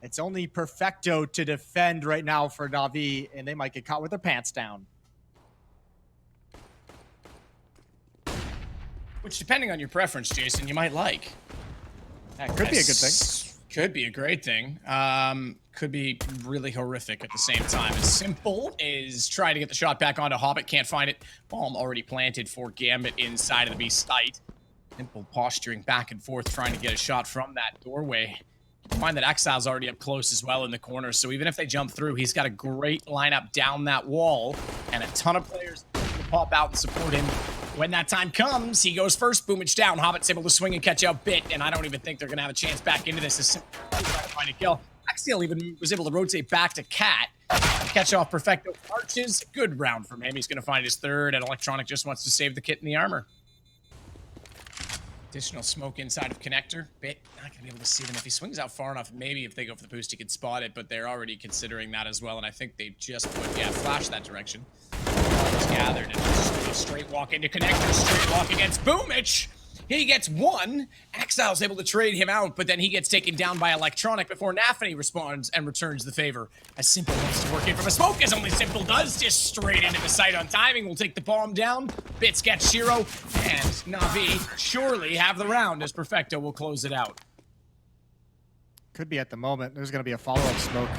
It's only Perfecto to defend right now for NaVi, and they might get caught with their pants down. Which, depending on your preference, Jason, you might like. That could be a good thing. Could be a great thing. Could be really horrific at the same time. As Simple is trying to get the shot back onto Hobbit, can't find it. Bomb already planted for Gambit inside of the Beast's sight. Simple posturing back and forth, trying to get a shot from that doorway. Keep in mind that Exile's already up close as well in the corner, so even if they jump through, he's got a great lineup down that wall, and a ton of players to pop out and support him. When that time comes, he goes first, Boomage down. Hobbit's able to swing and catch out Bit, and I don't even think they're going to have a chance back into this. As Simple trying to find a kill. Axial even was able to rotate back to Cat and catch off Perfecto. Arches, good round from him. He's going to find his third, and Electronic just wants to save the kit and the armor. Additional smoke inside of Connector. Bit not going to be able to see them. If he swings out far enough, maybe if they go for the boost, he could spot it, but they're already considering that as well, and I think they just put, flash that direction. Just gathered and just a straight walk into Connector, straight walk against Boomich. He gets one. Exile's able to trade him out, but then he gets taken down by Electronic before NaVi responds and returns the favor. As Simple wants to work in from a smoke, as only Simple does, just straight into the sight on timing. Will take the bomb down. Bits gets Shiro, and NaVi surely have the round as Perfecto will close it out. Could be at the moment. There's going to be a follow-up smoke.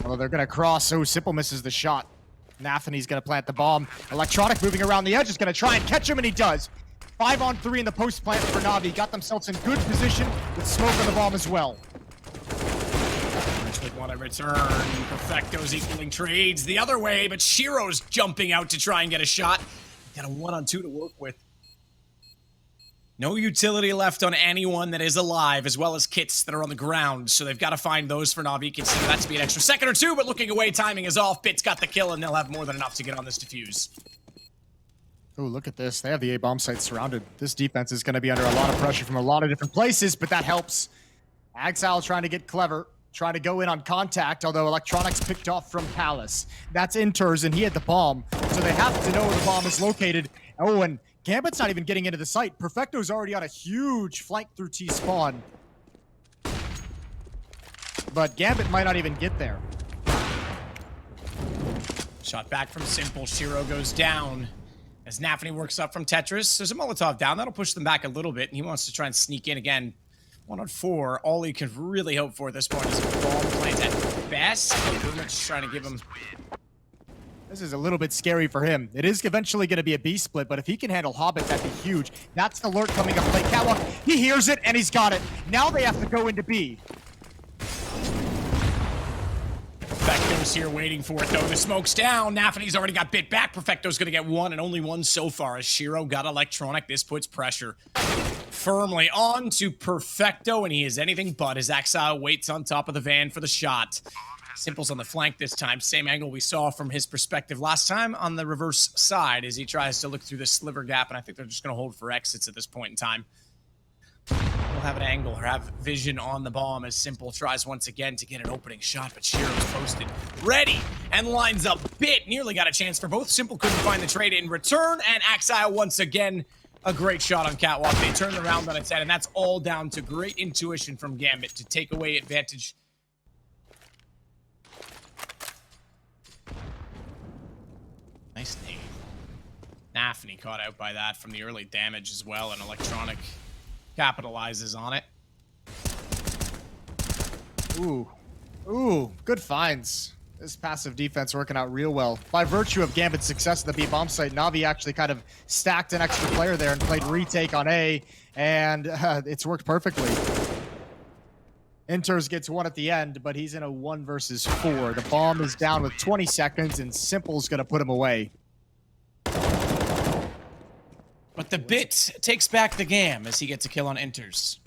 Although they're going to cross, so Simple misses the shot. Nafany's going to plant the bomb. Electronic moving around the edge is going to try and catch him, and he does. 5-on-3 in the post plant for NaVi. Got themselves in good position with smoke on the bomb as well. With what a return. Perfecto's equaling trades the other way, but Shiro's jumping out to try and get a shot. Got a 1-on-2 to work with. No utility left on anyone that is alive, as well as kits that are on the ground, so they've got to find those for NaVi. Consider that to be an extra second or two, but looking away, timing is off. Bit's got the kill, and they'll have more than enough to get on this defuse. Oh, look at this. They have the A-bomb site surrounded. This defense is going to be under a lot of pressure from a lot of different places, but that helps. Exile trying to get clever, trying to go in on contact, although Electronics picked off from Palace. That's Inters, and he had the bomb, so they have to know where the bomb is located. Oh, and Gambit's not even getting into the site. Perfecto's already on a huge flank through T-spawn. But Gambit might not even get there. Shot back from Simple. Shiro goes down. As Nafany works up from Tetris, there's a Molotov down. That'll push them back a little bit, and he wants to try and sneak in again. 1-on-4. All he can really hope for at this point is a bomb plant at best. Boomich trying to give him... This is a little bit scary for him. It is eventually going to be a B split, but if he can handle Hobbit, that'd be huge. That's the alert coming up late. Catwalk, he hears it, and he's got it. Now they have to go into B. Perfecto's here waiting for it, though. The smoke's down. Nafany's already got Bit back. Perfecto's going to get one, and only one so far. As Shiro got Electronic, this puts pressure firmly on to Perfecto, and he is anything but. His Exile waits on top of the van for the shot. Simple's on the flank this time. Same angle we saw from his perspective last time on the reverse side as he tries to look through the sliver gap, and I think they're just going to hold for exits at this point in time. We'll have an angle or have vision on the bomb as Simple tries once again to get an opening shot, but Shiro's posted ready and lines up Bit. Nearly got a chance for both. Simple couldn't find the trade in return, and Exile once again a great shot on Catwalk. They turn the round on its head, and that's all down to great intuition from Gambit to take away advantage. Nice nade. Nafany caught out by that from the early damage as well, and Electronic capitalizes on it. Ooh, good finds. This passive defense working out real well. By virtue of Gambit's success at the B-bomb site, NaVi actually kind of stacked an extra player there and played retake on A, and it's worked perfectly. Inters gets one at the end, but he's in a 1 versus 4. The bomb is down with 20 seconds, and Simple's going to put him away. But the Bit takes back the Gam as he gets a kill on Inters.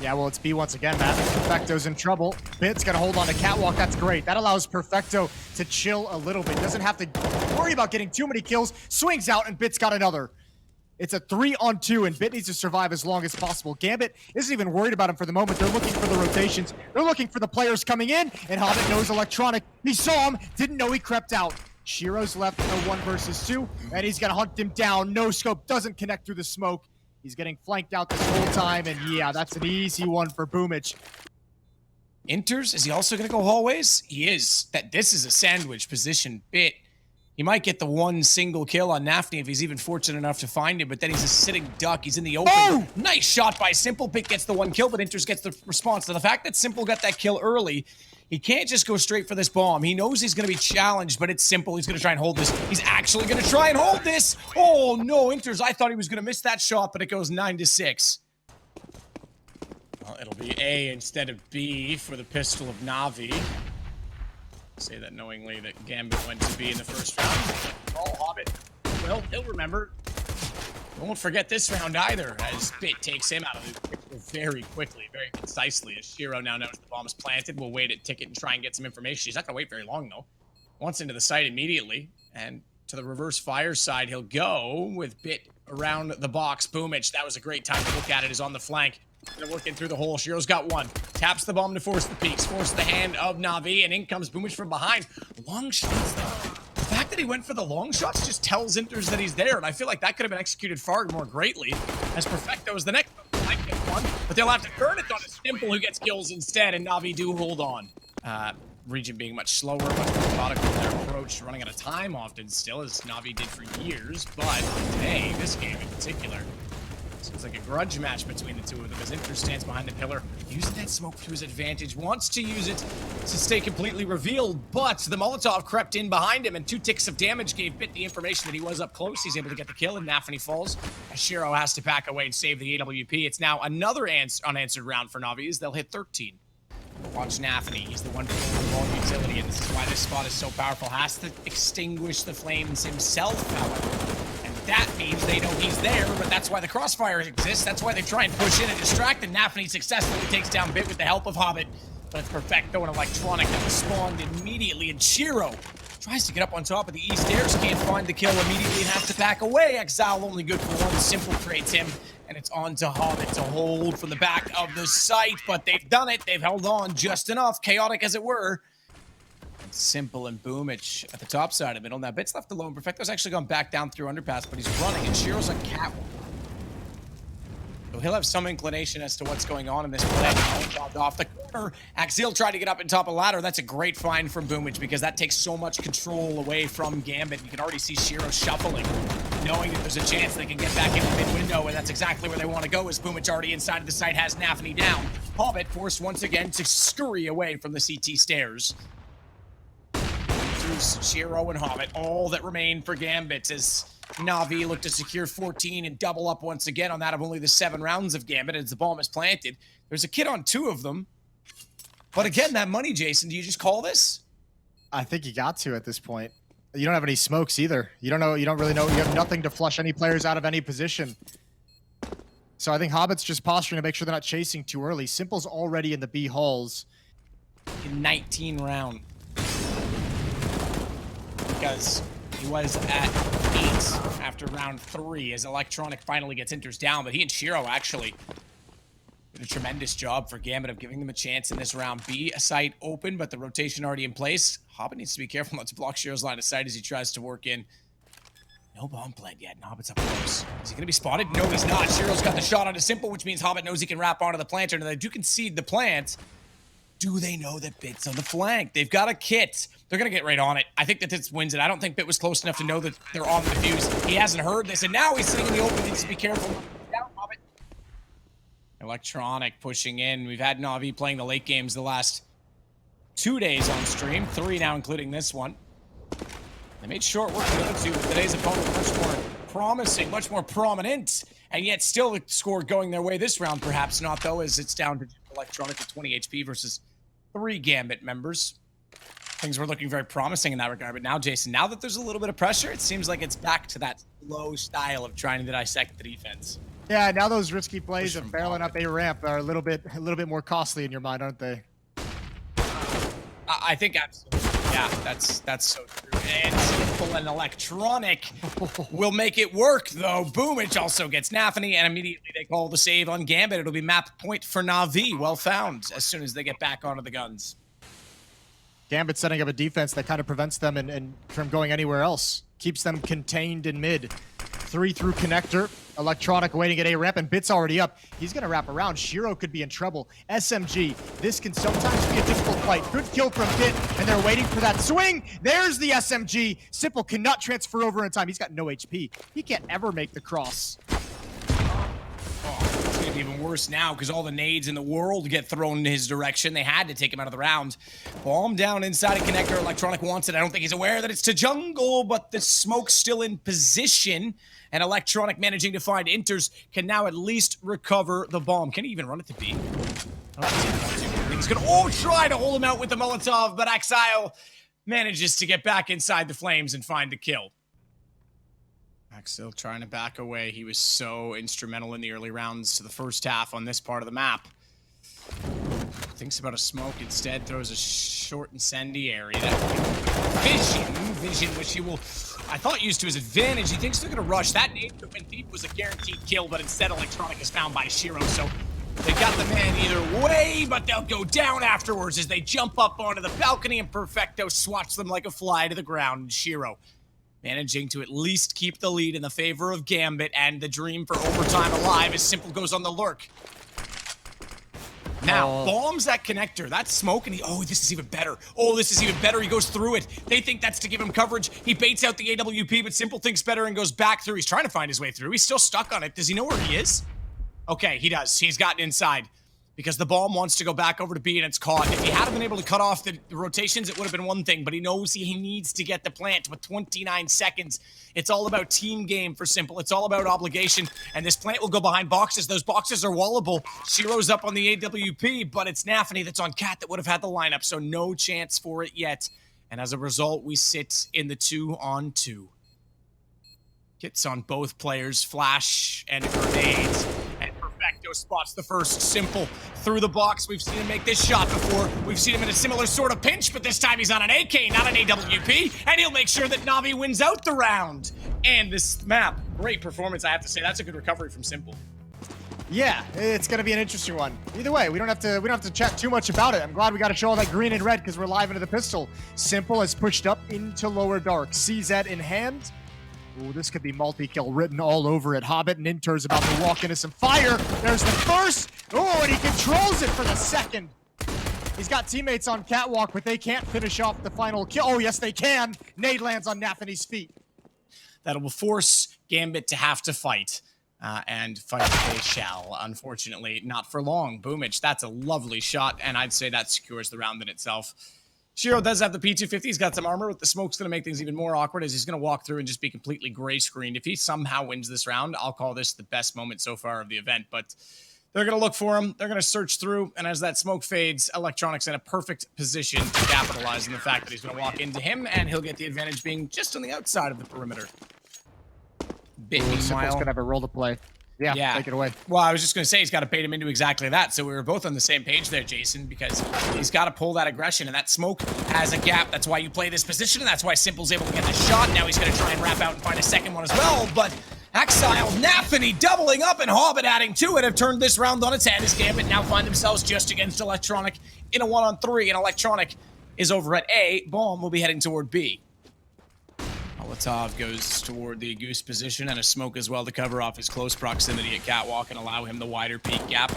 Yeah, well, it's B once again, Matt. Perfecto's in trouble. Bit's going to hold on to Catwalk. That's great. That allows Perfecto to chill a little bit. Doesn't have to worry about getting too many kills. Swings out, and Bit's got another. It's a 3-on-2, and Bit needs to survive as long as possible. Gambit isn't even worried about him for the moment. They're looking for the rotations. They're looking for the players coming in, and Hobbit knows Electronic. He saw him, didn't know he crept out. Shiro's left in a 1 versus 2, and he's going to hunt him down. No scope, doesn't connect through the smoke. He's getting flanked out this whole time, and yeah, that's an easy one for Boomich. Enters. Is he also going to go hallways? He is. This is a sandwich position. Bit. He might get the one single kill on NaVi if he's even fortunate enough to find him, but then he's a sitting duck. He's in the open. Oh! Nice shot by Simple. Bit gets the one kill, but Enters gets the response. So the fact that Simple got that kill early, he can't just go straight for this bomb. He knows he's going to be challenged, but it's Simple. He's going to try and hold this. He's actually going to try and hold this. Oh, no, Enters. I thought he was going to miss that shot, but it goes 9-6. Well, it'll be A instead of B for the pistol of NaVi. Say that knowingly that Gambit went to B in the first round. Oh, Hobbit. Well, he'll remember. Won't forget this round either, as Bit takes him out of the picture very quickly, very concisely, as Shiro now knows the bomb is planted. We'll wait at Ticket and try and get some information. He's not going to wait very long, though. Wants into the site immediately, and to the reverse fire side, he'll go with Bit around the box. Boomich, that was a great time to look at it, is on the flank. They're working through the hole. Shiro's got one. Taps the bomb to force the peaks. Force the hand of NaVi, and in comes Boomich from behind. Long shots, though. The fact that he went for the long shots just tells Inters that he's there, and I feel like that could have been executed far more greatly, as Perfecto is the next one. Might get one, but they'll have to turn it on a Simple who gets kills instead, and NaVi do hold on. Region being much slower, much more methodical in their approach, running out of time often still, as NaVi did for years, but today, this game in particular, seems like a grudge match between the two of them as Inter stands behind the pillar, using that smoke to his advantage, wants to use it to stay completely revealed, but the Molotov crept in behind him, and 2 ticks of damage gave Bit the information that he was up close. He's able to get the kill, and NaVi falls, as Shiro has to back away and save the AWP. It's now another unanswered round for NaVi, as they'll hit 13. Watch NaVi. He's the one for the ball utility, and this is why this spot is so powerful. Has to extinguish the flames himself, however. That means they know he's there, but that's why the crossfire exists. That's why they try and push in and distract, and NaVi successfully takes down Bit with the help of Hobbit. But it's Perfecto and Electronic that respond immediately, and Shiro tries to get up on top of the east stairs, can't find the kill immediately and has to back away. Exile only good for one. Simple creates him, and it's on to Hobbit to hold from the back of the site, but they've done it. They've held on just enough, chaotic as it were. Simple and Boomich at the top side of middle. Now Bit's left alone. Perfecto's actually gone back down through underpass, but he's running, and Shiro's on catwalk. So he'll have some inclination as to what's going on in this play. Off the corner. Axial tried to get up on top of ladder. That's a great find from Boomich because that takes so much control away from Gambit. You can already see Shiro shuffling, knowing that there's a chance they can get back in the mid-window, and that's exactly where they want to go, as Boomich already inside of the site has NaVi down. Hobbit forced once again to scurry away from the CT stairs. Shiro and Hobbit, all that remain for Gambit, as NaVi look to secure 14 and double up once again on that of only the 7 rounds of Gambit as the bomb is planted. There's a kid on 2 of them. But again, that money, Jason, do you just call this? I think you got to at this point. You don't have any smokes either. You don't really know. You have nothing to flush any players out of any position. So I think Hobbit's just posturing to make sure they're not chasing too early. Simple's already in the B halls. In 19 round. Because he was at 8 after round 3 as Electronic finally gets Inters down, but he and Shiro actually did a tremendous job for Gambit of giving them a chance in this round. B, a site open, but the rotation already in place. Hobbit needs to be careful not to block Shiro's line of sight as he tries to work in. No bomb plant yet, and Hobbit's up close. Is he going to be spotted? No, he's not. Shiro's got the shot onto Simple, which means Hobbit knows he can wrap onto the planter, and they do concede the plant. Do they know that Bit's on the flank? They've got a kit. They're going to get right on it. I think that this wins it. I don't think Bit was close enough to know that they're on the defuse. He hasn't heard this, and now he's sitting in the open. He needs to be careful. Down, Hobbit. Electronic pushing in. We've had NaVi playing the late games the last 2 days on stream. 3 now, including this one. They made short work of the other 2, but today's opponent much more promising, much more prominent, and yet still the score going their way this round. Perhaps not, though, as it's down to Electronic at 20 HP versus 3 Gambit members. Things were looking very promising in that regard, but now, Jason, now that there's a little bit of pressure, it seems like it's back to that slow style of trying to dissect the defense. Yeah, now those risky plays of barreling up a ramp are a little bit more costly in your mind, aren't they? I think absolutely. Yeah, that's so true. And Simple and Electronic will make it work, though. Boomich also gets NaVi, and immediately they call the save on Gambit. It'll be map point for NaVi. Well found as soon as they get back onto the guns. Gambit setting up a defense that kind of prevents them and from going anywhere else. Keeps them contained in mid. 3 through connector. Electronic waiting at A ramp, and Bit's already up. He's gonna wrap around. Shiro could be in trouble. SMG, this can sometimes be a difficult fight. Good kill from Bit, and they're waiting for that swing. There's the SMG. Simple cannot transfer over in time. He's got no HP. He can't ever make the cross. It's gonna be even worse now because all the nades in the world get thrown in his direction. They had to take him out of the round. Bomb down inside a connector. Electronic wants it. I don't think he's aware that it's to jungle, but the smoke's still in position. And Electronic managing to find Inters can now at least recover the bomb. Can he even run it to B? I think he's gonna try to hold him out with the Molotov, but Axile manages to get back inside the flames and find the kill. Axel trying to back away. He was so instrumental in the early rounds to the first half on this part of the map. Thinks about a smoke instead, throws a short incendiary. That vision, which he will, I thought, used to his advantage. He thinks they're gonna rush. That nade that went deep was a guaranteed kill, but instead Electronic is found by Shiro, so they got the man either way, but they'll go down afterwards as they jump up onto the balcony and Perfecto swats them like a fly to the ground. Shiro managing to at least keep the lead in the favor of Gambit, and the dream for overtime alive as Simple goes on the lurk. Now, bombs that connector. That's smoke, and this is even better. This is even better. He goes through it. They think that's to give him coverage. He baits out the AWP, but Simple thinks better and goes back through. He's trying to find his way through. He's still stuck on it. Does he know where he is? Okay, he does. He's gotten inside because the bomb wants to go back over to B, and it's caught. If he hadn't been able to cut off the rotations, it would have been one thing, but he knows he needs to get the plant with 29 seconds. It's all about team game for Simple. It's all about obligation, and this plant will go behind boxes. Those boxes are wallable. Shiro's up on the AWP, but it's NaVi that's on Cat that would have had the lineup, so no chance for it yet. And as a result, we sit in the 2-on-2. Hits on both players, flash and grenades. Perfecto spots the first. Simple through the box. We've seen him make this shot before. We've seen him in a similar sort of pinch, but this time he's on an AK, not an AWP, and he'll make sure that NaVi wins out the round. And this map, great performance, I have to say. That's a good recovery from Simple. Yeah, it's gonna be an interesting one. Either way, we don't have to chat too much about it. I'm glad we got to show all that green and red because we're live into the pistol. Simple has pushed up into lower dark. CZ in hand. Ooh, this could be multi-kill written all over it. Hobbit and Inter's about to walk into some fire. There's the first. Oh, and he controls it for the second. He's got teammates on catwalk, but they can't finish off the final kill. Oh, yes, they can. Nade lands on NaVi's feet. That will force Gambit to have to fight. And fight they shall. Unfortunately, not for long. Boomage, that's a lovely shot, and I'd say that secures the round in itself. Shiro does have the P250. He's got some armor, but the smoke's going to make things even more awkward as he's going to walk through and just be completely gray screened. If he somehow wins this round, I'll call this the best moment so far of the event. But they're going to look for him. They're going to search through. And as that smoke fades, Electronic's in a perfect position to capitalize on the fact that he's going to walk into him, and he'll get the advantage being just on the outside of the perimeter. Simple's going to have a role to play. Yeah, take it away. Well, I was just going to say he's got to bait him into exactly that. So we were both on the same page there, Jason, because he's got to pull that aggression, and that smoke has a gap. That's why you play this position, and that's why Simple's able to get the shot. Now he's going to try and wrap out and find a second one as well, but Axile, NaVi doubling up, and Hobbit adding to it have turned this round on its head as Gambit now find themselves just against Electronic in a 1-on-3, and Electronic is over at A. Bomb will be heading toward B. Molotov goes toward the goose position, and a smoke as well to cover off his close proximity at catwalk and allow him the wider peak gap.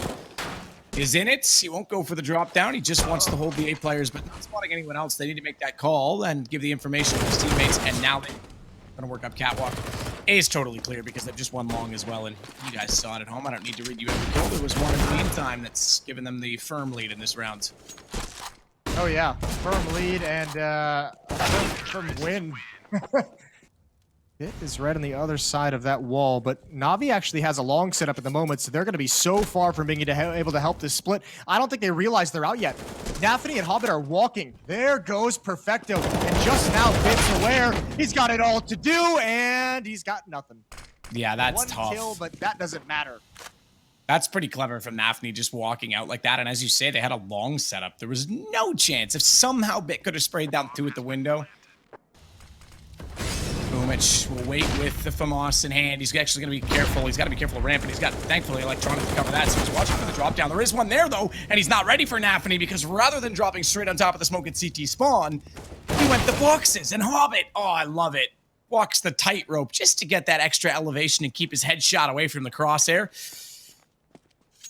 Is in it. He won't go for the drop down. He just wants to hold the A players, but not spotting anyone else. They need to make that call and give the information to his teammates, and now they're going to work up catwalk. A is totally clear because they've just won long as well, and you guys saw it at home. I don't need to read you every kill. There was one in the meantime that's given them the firm lead in this round. Oh yeah, firm lead and a firm win. It is right on the other side of that wall, but NaVi actually has a long setup at the moment, so they're going to be so far from being able to help this split. I don't think they realize they're out yet. NaVi and Hobbit are walking. There goes Perfecto, and just now Bit's aware he's got it all to do, and he's got nothing. Yeah, that's tough. One kill, but that doesn't matter. That's pretty clever from NaVi just walking out like that, and as you say, they had a long setup. There was no chance. If somehow Bit could have sprayed down through at the window, Boomich will wait with the FAMAS in hand. He's actually going to be careful. He's got to be careful of ramping. He's got, thankfully, Electronic to cover that, so he's watching for the drop down. There is one there, though, and he's not ready for NaVi because rather than dropping straight on top of the smoke at CT spawn, he went the boxes. And Hobbit, oh, I love it. walks the tightrope just to get that extra elevation and keep his headshot away from the crosshair.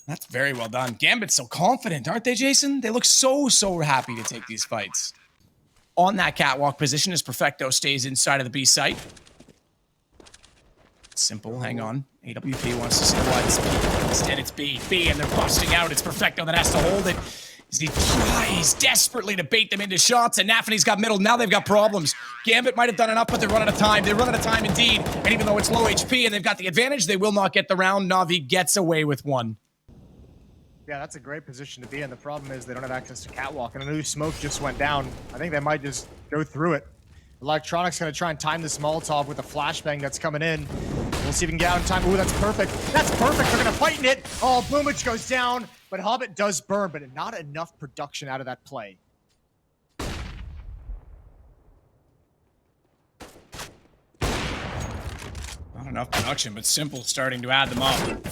That's very well done. Gambit's so confident, aren't they, Jason? They look so happy to take these fights. On that catwalk position as Perfecto stays inside of the B site. Simple, hang on. AWP wants to see what. Instead, it's B. And they're busting out. It's Perfecto that has to hold it. As he tries desperately to bait them into shots, and NaVi's got middle. Now they've got problems. Gambit might have done enough, but they're running out of time. They run out of time indeed. And even though it's low HP and they've got the advantage, they will not get the round. NaVi gets away with one. Yeah, that's a great position to be in. The problem is they don't have access to catwalk, and a new smoke just went down. I think they might just go through it. Electronic's going to try and time this Molotov with a flashbang that's coming in. We'll see if we can get out in time. Ooh, that's perfect. That's perfect. They're going to fight in it. Oh, Boomich goes down, but Hobbit does burn, but not enough production out of that play. Not enough production, but Simple starting to add them up.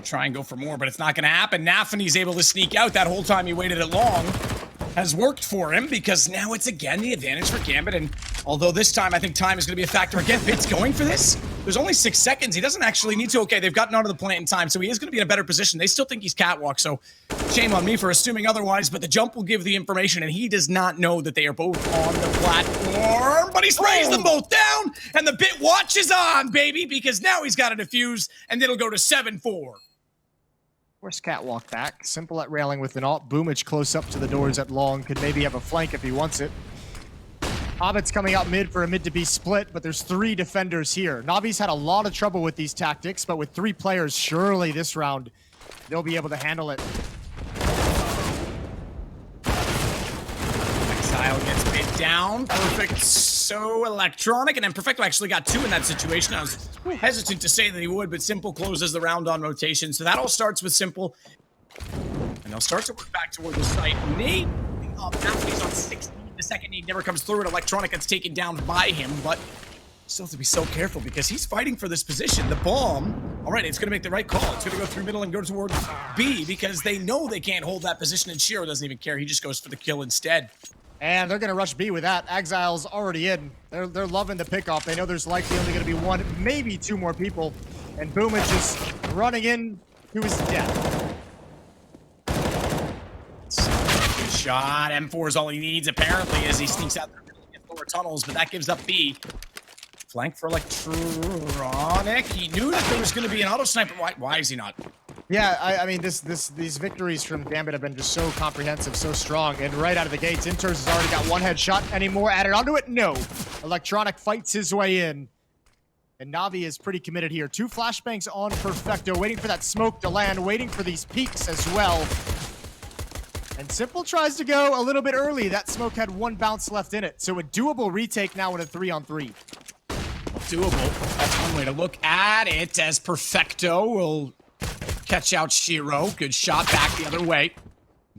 Try and go for more, but it's not going to happen. NaVi's able to sneak out. That whole time he waited it long has worked for him, because now it's again the advantage for Gambit. And although this time I think time is going to be a factor again, Bit's going for this. There's only 6 seconds. He doesn't actually need to. Okay, they've gotten out of the plant in time, so he is going to be in a better position. They still think he's catwalk, so shame on me for assuming otherwise, but the jump will give the information, and he does not know that they are both on the platform, but he sprays them both down, and the Bit watches on, baby, because now he's got a defuse, and it'll go to 7-4. Force catwalk back. Simple at railing with an alt. Boomich close up to the doors at long. Could maybe have a flank if he wants it. Hobbit's coming out mid for a mid to be split, but there's 3 defenders here. NaVi's had a lot of trouble with these tactics, but with 3 players, surely this round they'll be able to handle it. Exile gets bit down. Perfect. So Electronic, and then Perfecto actually got 2 in that situation. I was hesitant to say that he would, but Simple closes the round on rotation. So that all starts with Simple. And they'll start to work back toward the site. Nade up. NaVi's on 16. The second nade never comes through, and Electronic gets taken down by him, but still have to be so careful because he's fighting for this position. The bomb, all right, it's going to make the right call. It's going to go through middle and go toward B because they know they can't hold that position, and Shiro doesn't even care. He just goes for the kill instead. And they're going to rush B with that. Exile's already in. They're loving the pickoff. They know there's likely only going to be 1, maybe 2 more people. And Boomich is running in to his death. Good shot. M4 is all he needs, apparently, as he sneaks out the lower tunnels, but that gives up B. Flank for Electronic. He knew that there was going to be an auto sniper. Why is he not? Yeah, I mean, these victories from Gambit have been just so comprehensive, so strong. And right out of the gates, Inters has already got 1 headshot. Any more added onto it? No. Electronic fights his way in. And NaVi is pretty committed here. 2 flashbangs on Perfecto, waiting for that smoke to land, waiting for these peaks as well. And Simple tries to go a little bit early. That smoke had 1 bounce left in it. So a doable retake now in a 3-on-3. Doable. That's one way to look at it, as Perfecto will catch out Shiro. Good shot back the other way.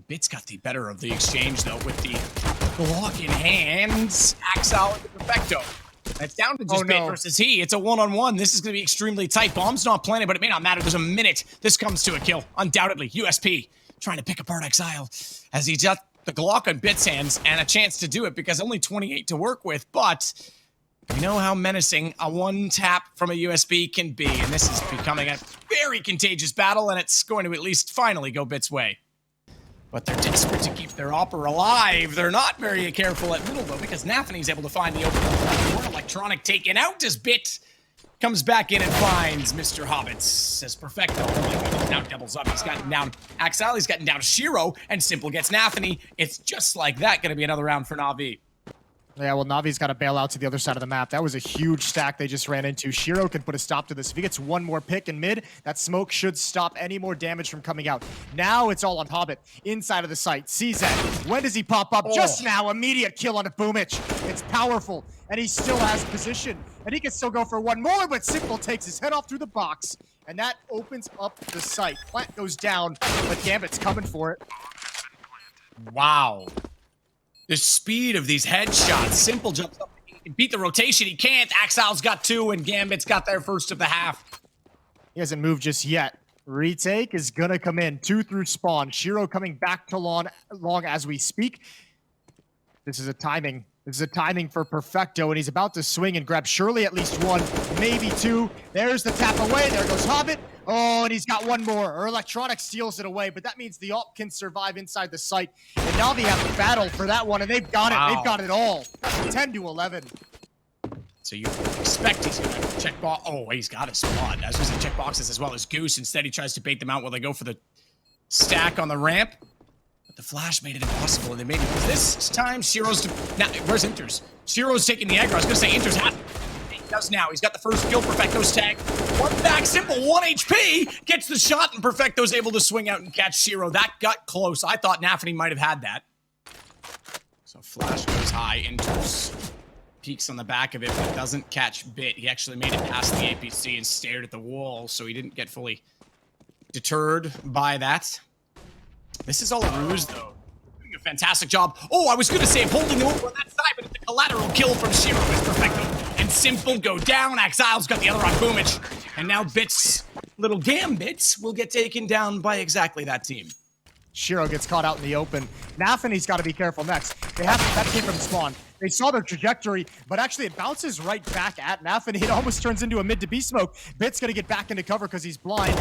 Bit's got the better of the exchange, though, with the Glock in hands. Axel into Perfecto. It's down to just Bit versus he. It's a 1-on-1. This is going to be extremely tight. Bomb's not planted, but it may not matter. There's a minute. This comes to a kill. Undoubtedly. USP trying to pick apart Exile as he's got the Glock on Bit's hands and a chance to do it because only 28 to work with, but we know how menacing a 1-tap from a USB can be, and this is becoming a very contagious battle, and it's going to at least finally go Bit's way. But they're desperate to keep their Opper alive. They're not very careful at middle, though, because NaVi's able to find the open door. Electronic taken out as Bit comes back in and finds Mr. Hobbit. Says Perfecto. Oh my goodness, now doubles up. He's gotten down Axel, he's gotten down Shiro, and Simple gets NaVi. It's just like that going to be another round for NaVi. Yeah, well, NaVi's got to bail out to the other side of the map. That was a huge stack they just ran into. Shiro can put a stop to this. If he gets 1 more pick in mid, that smoke should stop any more damage from coming out. Now it's all on Hobbit, inside of the site. CZ, when does he pop up? Just now, immediate kill on a Boomich. It's powerful, and he still has position. And he can still go for 1 more, but Simple takes his head off through the box, and that opens up the site. Plant goes down, but Gambit's coming for it. Wow. The speed of these headshots. Simple jumps up. He can beat the rotation. He can't. Axel's got 2, and Gambit's got their first of the half. He hasn't moved just yet. Retake is going to come in. 2 through spawn. Shiro coming back to long as we speak. This is a timing This is a timing for Perfecto, and he's about to swing and grab surely at least one, maybe two. There's the tap away. There goes Hobbit. Oh, and he's got one more. Or Electronic steals it away, but that means the AWP can survive inside the site. And NaVi have to battle for that one, and they've got it. Wow. They've got it all. 10-11. So you expect he's going to check box. Oh, he's got a spot. As was check boxes as well as Goose. Instead, he tries to bait them out while they go for the stack on the ramp. But the flash made it impossible, and they made it. This time, Shiro's... Now, where's Inters? Shiro's taking the aggro. I was going to say Inters has... He does now. He's got the first kill. Perfecto's tag. One back, simple, 1 HP. Gets the shot, and Perfecto's able to swing out and catch Shiro. That got close. I thought NaVi might have had that. So flash goes high. Inters peeks on the back of it, but doesn't catch Bit. He actually made it past the APC and stared at the wall, so he didn't get fully deterred by that. This is all a ruse, though. Doing a fantastic job. Oh, I was going to say holding him over on that side, but it's a collateral kill from Shiro as Perfecto and Simple go down. Exile's got the other on Boomich. And now Bit's little Gambits will get taken down by exactly that team. Shiro gets caught out in the open. NaVi's got to be careful next. They have that came from spawn. They saw their trajectory, but actually it bounces right back at NaVi. It almost turns into a mid to B smoke. Bit's gonna get back into cover because he's blind.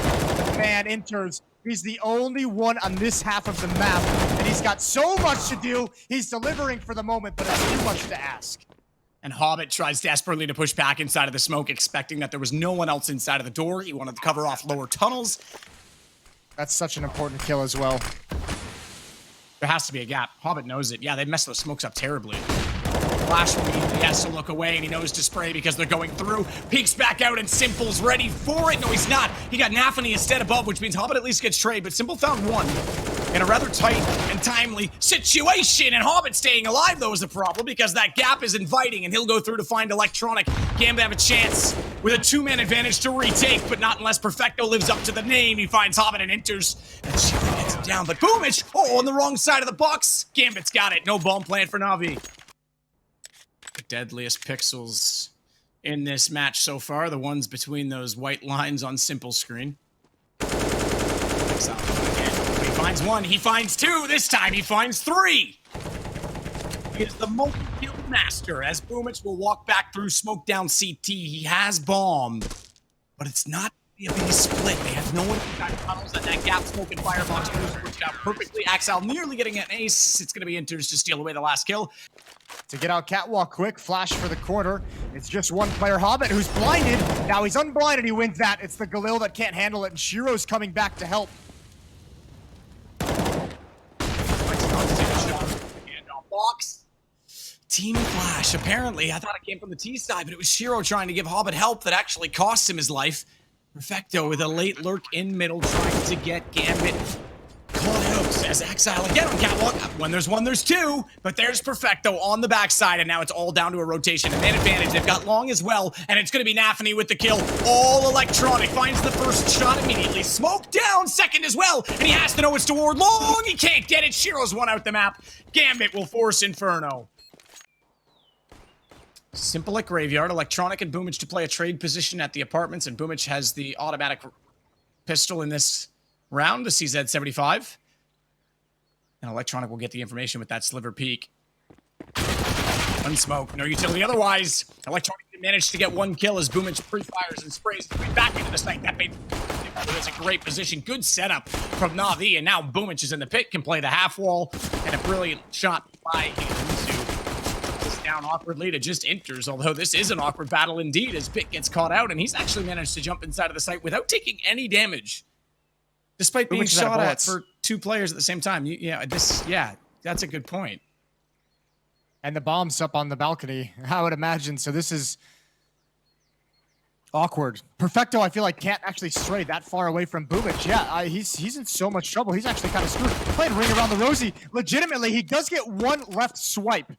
Man, Inters, he's the only one on this half of the map, and he's got so much to do. He's delivering for the moment, but it's too much to ask. And Hobbit tries desperately to push back inside of the smoke, expecting that there was no one else inside of the door. He wanted to cover off lower tunnels. That's such an important kill as well. There has to be a gap. Hobbit knows it. Yeah, they messed those smokes up terribly. Flash will be, he has to look away, and he knows to spray because they're going through. Peeks back out, and Simple's ready for it. No, he's not. He got NaVi instead above, which means Hobbit at least gets trade, but Simple found one in a rather tight and timely situation. And Hobbit staying alive, though, is the problem because that gap is inviting, and he'll go through to find Electronic. Gambit have a chance with a two-man advantage to retake, but not unless Perfecto lives up to the name. He finds Hobbit and Inters, and Shiro gets him down. But Boomich, oh, on the wrong side of the box. Gambit's got it. No bomb plan for NaVi. The deadliest pixels in this match so far, the ones between those white lines on Simple screen. He finds one, he finds two, this time he finds three. He is the multi-kill master as Boomich will walk back through smoke down CT. He has bomb, but it's not a big split. They have no one inside tunnels, and that gap smoke and firebox worked out perfectly. Axel nearly getting an ace. It's going to be Inters to steal away the last kill. To get out catwalk quick, flash for the corner. It's just one player, Hobbit, who's blinded. Now he's unblinded, he wins that. It's the Galil that can't handle it, and Shiro's coming back to help. Box. Team Flash, apparently. I thought it came from the T side, but it was Shiro trying to give Hobbit help that actually cost him his life. Perfecto with a late lurk in middle, trying to get Gambit caught out as Exile again on catwalk. When there's one, there's two, but there's Perfecto on the backside, and now it's all down to a rotation. And man advantage, they've got long as well, and it's going to be NaVi with the kill. All Electronic finds the first shot immediately. Smoke down, second as well, and he has to know it's toward long. He can't get it. Shiro's one out the map. Gambit will force Inferno. Simple at Graveyard. Electronic and Boomich to play a trade position at the apartments, and Boomich has the automatic pistol in this round, the CZ75. And Electronic will get the information with that sliver peek. Unsmoke, no utility otherwise. Electronic managed to get one kill as Boomich pre-fires and sprays back into the site. That made it was a great position. Good setup from NaVi, and now Boomich is in the pit, can play the half wall, and a brilliant shot by him to put this down awkwardly to just Inters, although this is an awkward battle indeed as Bit gets caught out, and he's actually managed to jump inside of the site without taking any damage. Despite being shot at for two players at the same time. Yeah, that's a good point. And the bomb's up on the balcony, I would imagine. So this is awkward. Perfecto, I feel like, can't actually stray that far away from Boomich. Yeah, he's in so much trouble. He's actually kind of screwed. Playing Ring Around the Rosie. Legitimately, he does get one left swipe.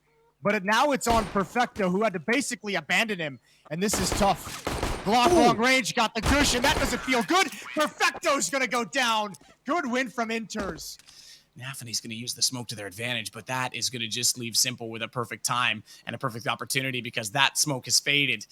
But now it's on Perfecto, who had to basically abandon him. And this is tough. Glock long range, got the cushion. That doesn't feel good. Perfecto's going to go down. Good win from Inters. NaVi's going to use the smoke to their advantage, but that is going to just leave Simple with a perfect time and a perfect opportunity because that smoke has faded.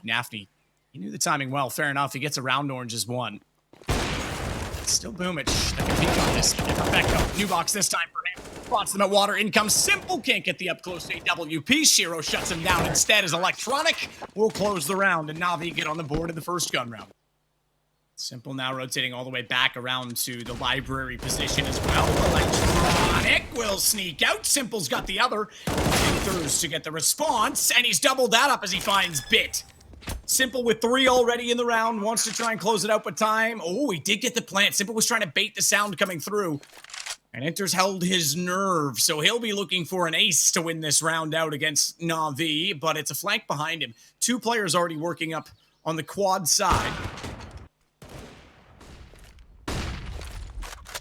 NaVi, he knew the timing well. Fair enough. He gets a round orange as one. It's still Boomich that can peek on this. Perfecto. New box this time for him. Spots them at water. In comes Simple. Can't get the up close AWP. Shiro shuts him down instead as Electronic will close the round. And NaVi get on the board in the first gun round. Simple now rotating all the way back around to the library position as well. Electronic will sneak out. Simple's got the other. Enters to get the response. And he's doubled that up as he finds Bit. Simple with 3 already in the round. Wants to try and close it out with time. Oh, he did get the plant. Simple was trying to bait the sound coming through. And Enters held his nerve, so he'll be looking for an ace to win this round out against NaVi, but it's a flank behind him. 2 players already working up on the quad side.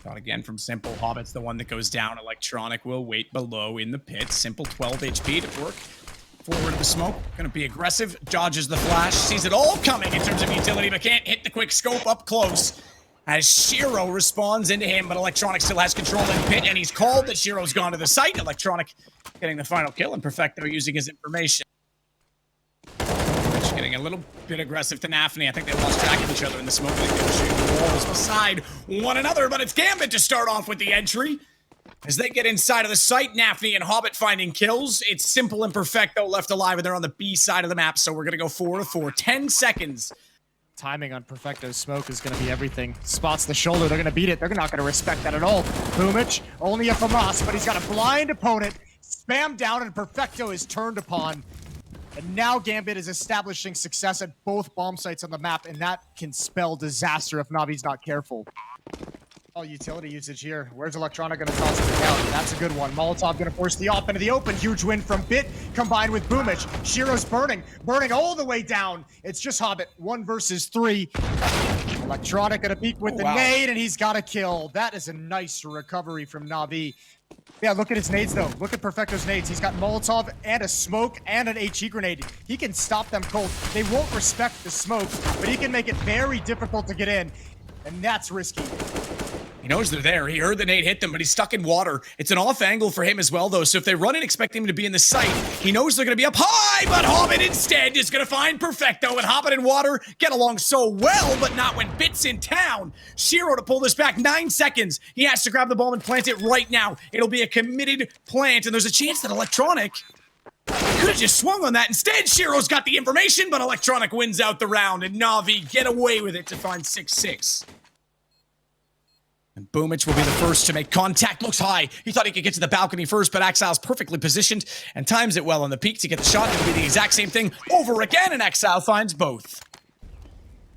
Shot again from Simple. Hobbit's the one that goes down. Electronic will wait below in the pit. Simple 12 HP to work. Forward of the smoke. Gonna be aggressive. Dodges the flash. Sees it all coming in terms of utility, but can't hit the quick scope up close. As Shiro responds into him, but Electronic still has control in the pit, and he's called that Shiro's gone to the site. Electronic getting the final kill, and Perfecto using his information. Getting a little bit aggressive to Nafny. I think they lost track of each other in the smoke. They were shooting walls beside one another, but it's Gambit to start off with the entry. As they get inside of the site, Nafny and Hobbit finding kills. It's Simple and Perfecto left alive, and they're on the B side of the map, so we're going to go 4-4. 10 seconds. Timing on Perfecto's smoke is going to be everything. Spots the shoulder. They're going to beat it. They're not going to respect that at all. Boomich, only a FAMAS, but he's got a blind opponent. Spam down, and Perfecto is turned upon. And now Gambit is establishing success at both bomb sites on the map, and that can spell disaster if Navi's not careful. All utility usage here. Where's Electronic going to toss it down? That's a good one. Molotov going to force the op into the open. Huge win from Bit combined with Boomich. Shiro's burning all the way down. It's just Hobbit. 1 versus 3. Electronic going to peek with the nade, and he's got a kill. That is a nice recovery from NaVi. Yeah, look at his nades, though. Look at Perfecto's nades. He's got Molotov and a smoke and an HE grenade. He can stop them cold. They won't respect the smoke, but he can make it very difficult to get in, and that's risky. He knows they're there. He heard the nade hit them, but he's stuck in water. It's an off angle for him as well, though. So if they run and expect him to be in the site, he knows they're going to be up high, but Hobbit instead is going to find Perfecto, and Hobbit and Water get along so well, but not when Bit's in town. Shiro to pull this back. 9 seconds. He has to grab the bomb and plant it right now. It'll be a committed plant, and there's a chance that Electronic could have just swung on that. Instead, Shiro's got the information, but Electronic wins out the round, and NaVi get away with it to find 6-6. And Boomich will be the first to make contact. Looks high. He thought he could get to the balcony first, but Exile's perfectly positioned and times it well on the peak to get the shot. It'll be the exact same thing over again, and Exile finds both.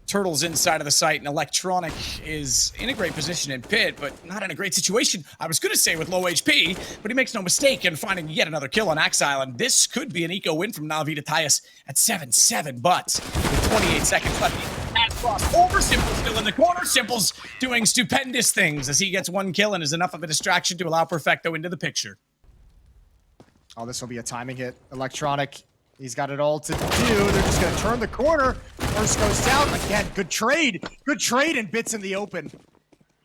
Turtle's inside of the site, and Electronic is in a great position in pit, but not in a great situation. I was going to say with low HP, but he makes no mistake in finding yet another kill on Exile, and this could be an eco win from NaVi to tie us at 7-7, but with 28 seconds left, cross over. Simple still in the corner. Simple's doing stupendous things as he gets 1 kill and is enough of a distraction to allow Perfecto into the picture. Oh, this will be a timing hit. Electronic, he's got it all to do. They're just going to turn the corner. First goes down. Again, good trade. Good trade and Bits in the open.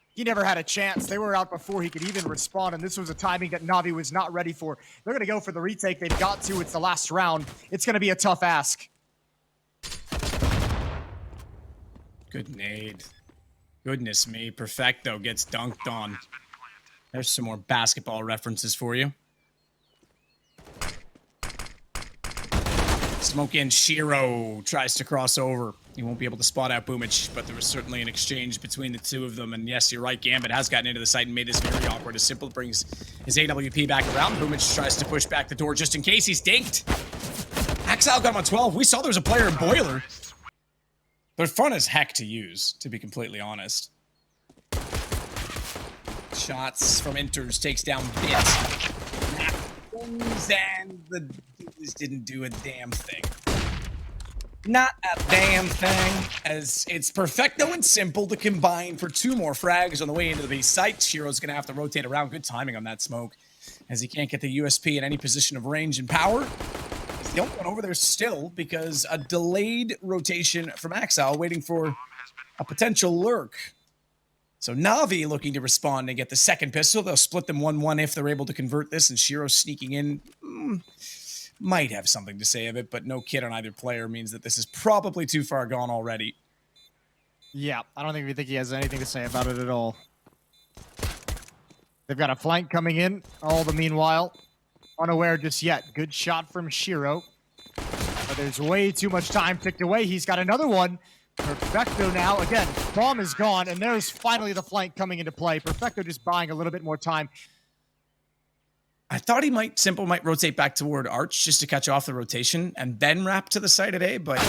He never had a chance. They were out before he could even respond, and this was a timing that NaVi was not ready for. They're going to go for the retake. They've got to. It's the last round. It's going to be a tough ask. Good nade. Goodness me, Perfecto gets dunked on. There's some more basketball references for you. Smoke in. Shiro tries to cross over. He won't be able to spot out Boomich, but there was certainly an exchange between the two of them. And yes, you're right, Gambit has gotten into the site and made this very awkward as Simple brings his AWP back around. Boomich tries to push back the door just in case he's dinked. Exile got him on 12. We saw there was a player in Boiler. They're fun as heck to use, to be completely honest. Shots from Enters takes down Bit. And the dudes didn't do a damn thing. Not a damn thing, as it's Perfecto and Simple to combine for 2 more frags on the way into the B site. Shiro's going to have to rotate around. Good timing on that smoke, as he can't get the USP in any position of range and power. The only one over there still because a delayed rotation from Exile waiting for a potential lurk. So NaVi looking to respond and get the second pistol. They'll split them 1-1 if they're able to convert this, and Shiro sneaking in might have something to say of it, but no kid on either player means that this is probably too far gone already. Yeah, I don't think he has anything to say about it at all. They've got a flank coming in, all the meanwhile. Unaware just yet. Good shot from Shiro. But there's way too much time ticked away. He's got another one. Perfecto now. Again, bomb is gone, and there's finally the flank coming into play. Perfecto just buying a little bit more time. I thought Simple might rotate back toward Arch just to catch off the rotation and then wrap to the side of A, but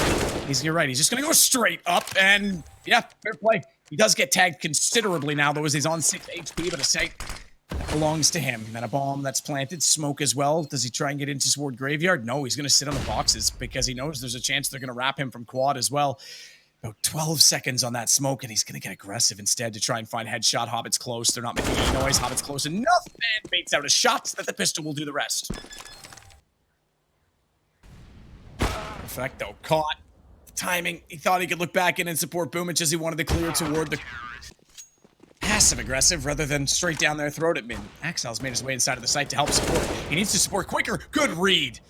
you're right. He's just going to go straight up, and yeah, fair play. He does get tagged considerably now, though, as he's on 6 HP, but a site belongs to him. And then a bomb that's planted. Smoke as well. Does he try and get into Sword Graveyard? No, he's going to sit on the boxes because he knows there's a chance they're going to wrap him from quad as well. About 12 seconds on that smoke, and he's going to get aggressive instead to try and find headshot. Hobbit's close. They're not making any noise. Hobbit's close enough, and baits out a shot that the pistol will do the rest. Perfecto. Caught. Timing. He thought he could look back in and support Boomich as he wanted to clear toward the passive-aggressive rather than straight down their throat at mid. Axile's made his way inside of the site to help support. He needs to support quicker. Good read.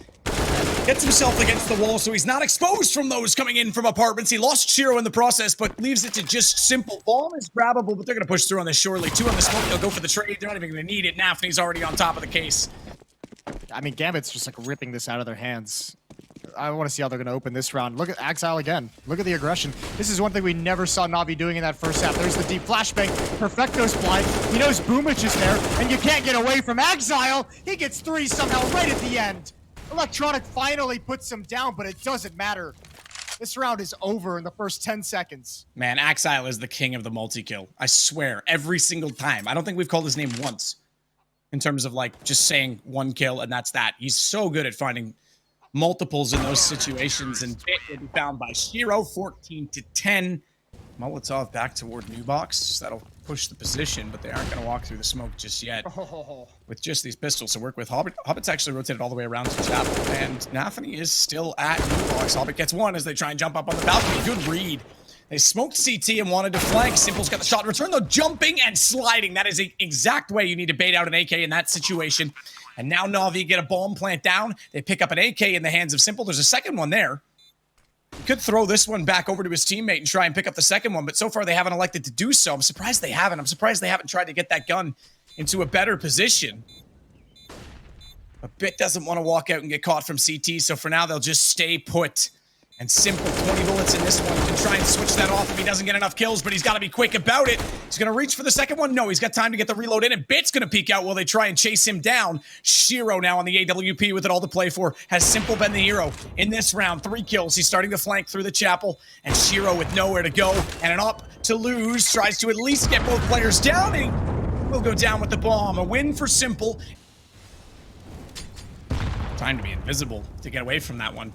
Gets himself against the wall, so he's not exposed from those coming in from apartments. He lost Shiro in the process, but leaves it to just Simple. Bomb is grabbable, but they're going to push through on this surely. 2 on the smoke. They'll go for the trade. They're not even going to need it. Nafny's already on top of the case. I mean, Gambit's just like ripping this out of their hands. I want to see how they're going to open this round. Look at Axile again. Look at the aggression. This is one thing we never saw NaVi doing in that first half. There's the deep flashbang. Perfecto's blind. He knows Boomich is there, and you can't get away from Axile. He gets 3 somehow right at the end. Electronic finally puts him down, but it doesn't matter. This round is over in the first 10 seconds. Man, Axile is the king of the multi-kill. I swear, every single time. I don't think we've called his name once in terms of, like, just saying 1 kill, and that's that. He's so good at finding multiples in those situations, and Bit will be found by Shiro, 14-10. Molotov back toward New Box. That'll push the position, but they aren't going to walk through the smoke just yet. With just these pistols to work with. Hobbit's actually rotated all the way around to Chapel, and Nafny is still at New Box. Hobbit gets 1 as they try and jump up on the balcony. Good read. They smoked CT and wanted to flank. Simple's got the shot in return, though, jumping and sliding. That is the exact way you need to bait out an AK in that situation. And now NaVi get a bomb plant down. They pick up an AK in the hands of Simple. There's a second one there. He could throw this one back over to his teammate and try and pick up the second one, but so far they haven't elected to do so. I'm surprised they haven't. I'm surprised they haven't tried to get that gun into a better position. But Bit doesn't want to walk out and get caught from CT, so for now they'll just stay put. And Simple, 20 bullets in this one. He can try and switch that off if he doesn't get enough kills, but he's got to be quick about it. He's going to reach for the second one. No, he's got time to get the reload in, and Bit's going to peek out while they try and chase him down. Shiro now on the AWP with it all to play for. Has Simple been the hero in this round? 3 kills. He's starting to flank through the Chapel, and Shiro with nowhere to go and an up to lose. Tries to at least get both players down, and will go down with the bomb. A win for Simple. Time to be invisible to get away from that one.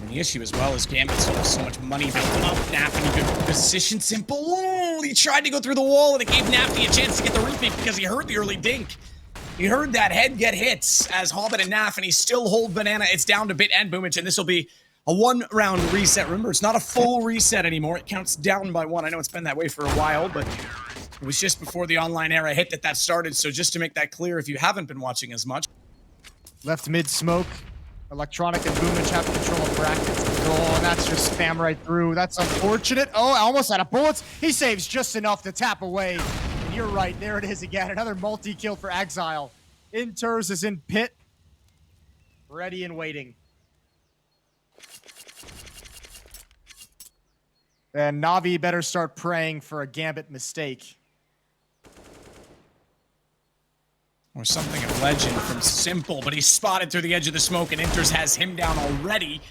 And the issue as well is Gambit still has so much money built up. Nafny good position. Simple. Ooh, he tried to go through the wall, and it gave Nafny a chance to get the repeat because he heard the early dink. He heard that head get hits as Hobbit and Nafny still hold Banana. It's down to Bit and Boomich, and this will be a 1-round reset. Remember, it's not a full reset anymore. It counts down by 1. I know it's been that way for a while, but it was just before the online era hit that started. So just to make that clear, if you haven't been watching as much. Left mid smoke. Electronic and Boomich have control of brackets. Oh, and that's just spam right through. That's unfortunate. Oh, almost out of bullets. He saves just enough to tap away. And you're right. There it is again. Another multi-kill for Exile. Inters is in pit. Ready and waiting. And NaVi better start praying for a Gambit mistake. Or something of legend from Simple, but he's spotted through the edge of the smoke, and Inters has him down already.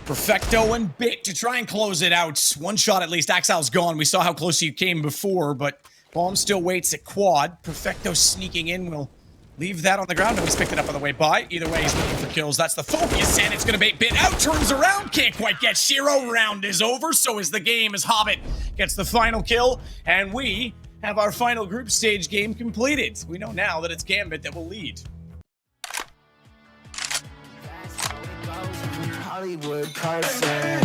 Perfecto and Bit to try and close it out. 1 shot at least. Axile's gone. We saw how close he came before, but Bomb still waits at quad. Perfecto sneaking in will leave that on the ground. Nobody's picked it up on the way by. Either way, he's looking for kills. That's the focus, and it's going to bait Bit out. Turns around. Can't quite get Shiro. Round is over. So is the game as Hobbit gets the final kill, and we have our final group stage game completed. We know now that it's Gambit that will lead. Hollywood Carson.